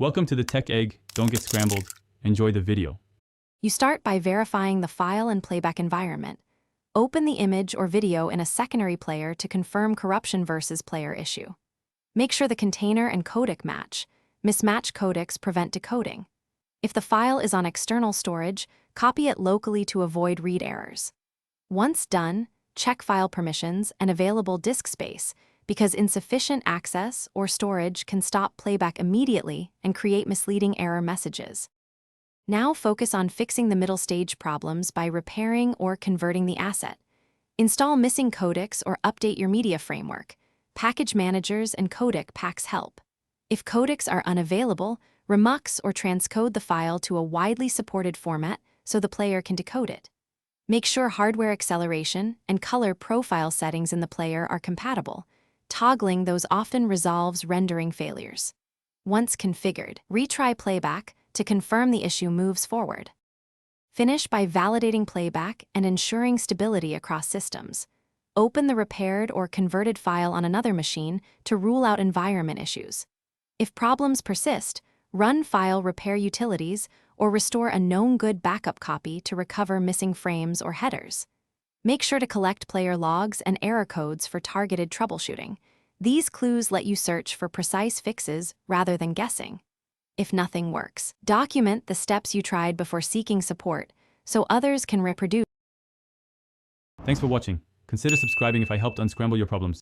Welcome to the Tech Egg. Don't get scrambled. Enjoy the video. You start by verifying the file and playback environment. Open the image or video in a secondary player to confirm corruption versus player issue. Make sure the container and codec match. Mismatched codecs prevent decoding. If the file is on external storage, copy it locally to avoid read errors. Once done, check file permissions and available disk space, because insufficient access or storage can stop playback immediately and create misleading error messages. Now focus on fixing the middle stage problems by repairing or converting the asset. Install missing codecs or update your media framework. Package managers and codec packs help. If codecs are unavailable, remux or transcode the file to a widely supported format so the player can decode it. Make sure hardware acceleration and color profile settings in the player are compatible. Toggling those often resolves rendering failures. Once configured, retry playback to confirm the issue moves forward. Finish by validating playback and ensuring stability across systems. Open the repaired or converted file on another machine to rule out environment issues. If problems persist, run file repair utilities or restore a known good backup copy to recover missing frames or headers. Make sure to collect player logs and error codes for targeted troubleshooting. These clues let you search for precise fixes rather than guessing. If nothing works, document the steps you tried before seeking support so others can reproduce. Thanks for watching. Consider subscribing if I helped unscramble your problems.